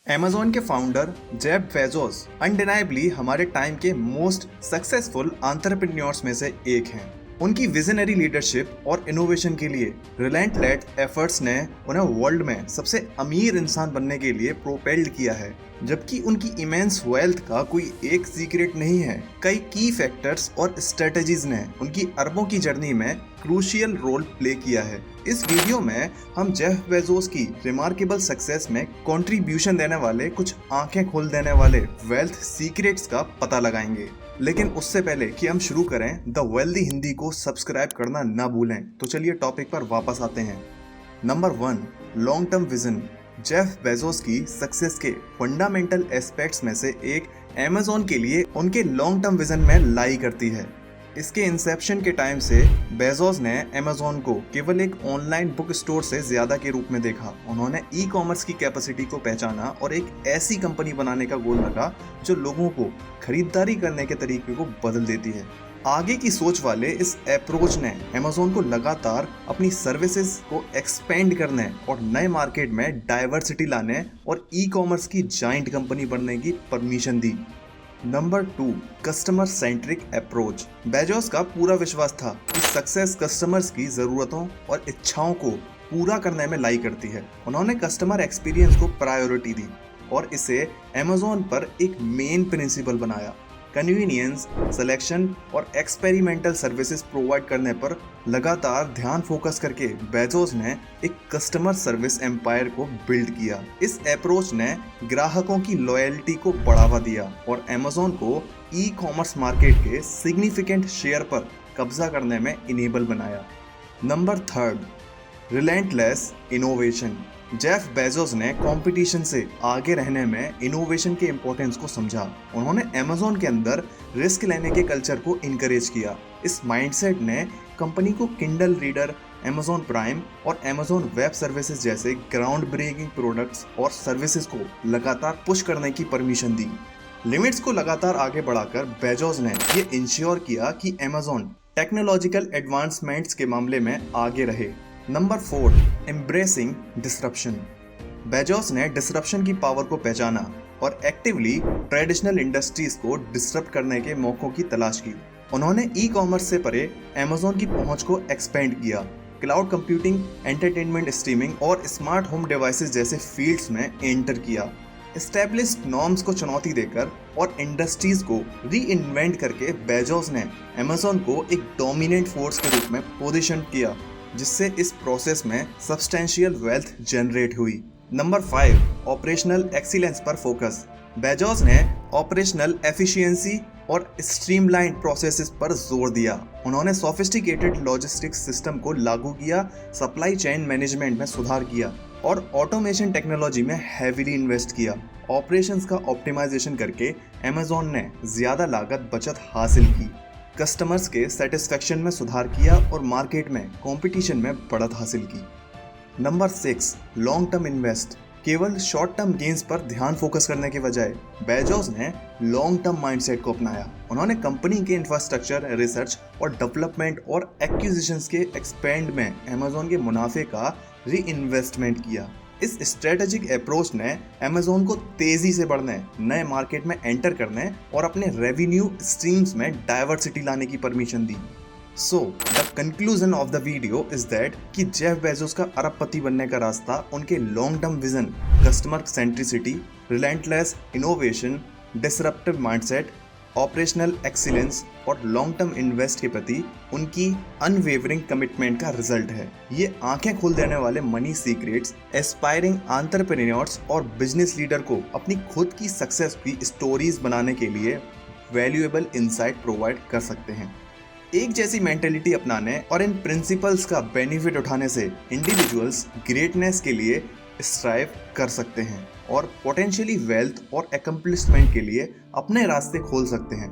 Amazon के founder Jeff Bezos undeniably हमारे time के मोस्ट सक्सेसफुल एंटरप्रेन्योर्स में से एक हैं। उनकी विजनरी लीडरशिप और इनोवेशन के लिए रिलेंटलेस एफर्ट्स ने उन्हें वर्ल्ड में सबसे अमीर इंसान बनने के लिए प्रोपेल्ड किया है। जबकि उनकी इमेंस वेल्थ का कोई एक सीक्रेट नहीं है, कई की फैक्टर्स और स्ट्रेटजीज ने उनकी अरबों की जर्नी में क्रूशियल रोल प्ले किया है। इस वीडियो में हम जेफ बेजोस की रिमार्केबल सक्सेस में कंट्रीब्यूशन देने वाले कुछ आंखें खोल देने वाले वेल्थ सीक्रेट्स का पता लगाएंगे। लेकिन उससे पहले कि हम शुरू करें, द वेल्दी हिंदी को सब्सक्राइब करना ना भूलें। तो चलिए टॉपिक पर वापस आते हैं। Number 1, long term vision. Jeff Bezos की सक्सेस के फंडामेंटल एस्पेक्ट्स में से एक अमेज़न के लिए उनके लॉन्ग टर्म विजन में लाई करती है। इसके इंसेप्शन के टाइम से बेजोस ने अमेज़न को केवल एक ऑनलाइन बुक स्टोर से ज्यादा के रूप में देखा। उन्होंने ई कॉमर्स की कैपेसिटी को पहचाना और एक ऐसी कंपनी बनाने का गोल रखा जो लोगों को खरीदारी करने के तरीके को बदल देती है। आगे की सोच वाले इस अप्रोच ने अमेज़न को लगातार अपनी सर्विसेज को एक्सपेंड करने और नए मार्केट में डाइवर्सिटी लाने और ई कॉमर्स की जाइंट कंपनी बनने की परमिशन दी। Number 2, customer centric approach. Bezos का पूरा विश्वास था कि सक्सेस कस्टमर्स की जरूरतों और इच्छाओं को पूरा करने में लाई करती है। उन्होंने कस्टमर एक्सपीरियंस को प्रायोरिटी दी और इसे अमेज़न पर एक मेन प्रिंसिपल बनाया। कन्वीनियंस, सिलेक्शन और एक्सपेरिमेंटल सर्विसेज प्रोवाइड करने पर लगातार ध्यान फोकस करके बेजोस ने एक कस्टमर सर्विस एम्पायर को बिल्ड किया। इस अप्रोच ने ग्राहकों की लॉयल्टी को बढ़ावा दिया और अमेज़न को ई कॉमर्स मार्केट के सिग्निफिकेंट शेयर पर कब्जा करने में इनेबल बनाया। Number 3, relentless innovation. Jeff Bezos ने कंपटीशन से आगे रहने में इनोवेशन के इम्पोर्टेंस को समझा। उन्होंने अमेज़न के अंदर रिस्क लेने के कल्चर को इनकरेज किया। इस माइंडसेट ने कंपनी को किंडल रीडर, अमेज़न प्राइम और अमेज़न वेब सर्विसेज जैसे ग्राउंड ब्रेकिंग प्रोडक्ट्स और सर्विसेज को लगातार पुश करने की परमिशन दी। लिमिट्स को लगातार आगे बढ़ाकर बेजोस ने ये इंश्योर किया कि अमेज़न टेक्नोलॉजिकल एडवांसमेंट्स के मामले में आगे रहे। Number 4, embracing disruption. बेजोस ने डिसरप्शन की पावर को पहचाना और एक्टिवली ट्रेडिशनल इंडस्ट्रीज को डिसरप्ट करने के मौकों की तलाश की। उन्होंने ई कॉमर्स से परे अमेज़न की पहुंच को एक्सपेंड किया, क्लाउड कंप्यूटिंग, एंटरटेनमेंट स्ट्रीमिंग और स्मार्ट होम डिवाइसेस जैसे फील्ड्स में एंटर किया। एस्टैब्लिश्ड नॉर्म्स को चुनौती देकर और इंडस्ट्रीज को री इन्वेंट करके बेजोस ने अमेज़न को एक डोमिनेंट फोर्स के रूप में पोजीशन किया, जिससे इस प्रोसेस में सब्सटेंशियल वेल्थ जनरेट हुई। नंबर 5, ऑपरेशनल एक्सीलेंस पर फोकस। बेजोस ने ऑपरेशनल एफिशिएंसी और स्ट्रीमलाइन प्रोसेसेस पर जोर दिया। उन्होंने सोफिस्टिकेटेड लॉजिस्टिक्स सिस्टम को लागू किया, सप्लाई चेन मैनेजमेंट में सुधार किया और ऑटोमेशन टेक्नोलॉजी में हैवीली इन्वेस्ट किया। ऑपरेशंस का ऑप्टिमाइजेशन करके अमेज़न ने ज्यादा लागत बचत हासिल की, कस्टमर्स के सेटिस्फेक्शन में सुधार किया और मार्केट में कंपटीशन में बढ़त हासिल की। Number 6, long term invest. केवल शॉर्ट टर्म गेन्स पर ध्यान फोकस करने के बजाय बेजोस ने लॉन्ग टर्म माइंडसेट को अपनाया। उन्होंने कंपनी के इंफ्रास्ट्रक्चर, रिसर्च और डेवलपमेंट और एक्विजिशंस के एक्सपेंड में अमेज़न के मुनाफे का री इन्वेस्टमेंट किया। इस स्ट्रेटेजिक अप्रोच ने अमेज़न को तेजी से बढ़ने, नए मार्केट में एंटर करने और अपने रेवेन्यू स्ट्रीम्स में डाइवर्सिटी लाने की permission the. So the conclusion of the video is that कि जेफ बेजोस का अरबपति बनने का रास्ता उनके long term vision, customer centricity, relentless innovation, disruptive mindset, operational excellence और लॉन्ग टर्म इन्वेस्ट के प्रति उनकी अनवेवरिंग कमिटमेंट का रिजल्ट है। ये आंखें खोल देने वाले मनी सीक्रेट्स एस्पायरिंग एंटरप्रेन्योर्स और बिजनेस लीडर को अपनी खुद की सक्सेस की स्टोरीज बनाने के लिए वैल्यूएबल इंसाइट प्रोवाइड कर सकते हैं। एक जैसी मेंटेलिटी अपनाने और इन प्रिंसिपल्स का बेनिफिट उठाने से इंडिविजुअल्स ग्रेटनेस के लिए स्ट्राइव कर सकते हैं और पोटेंशियली वेल्थ और एकम्प्लिशमेंट के लिए अपने रास्ते खोल सकते हैं।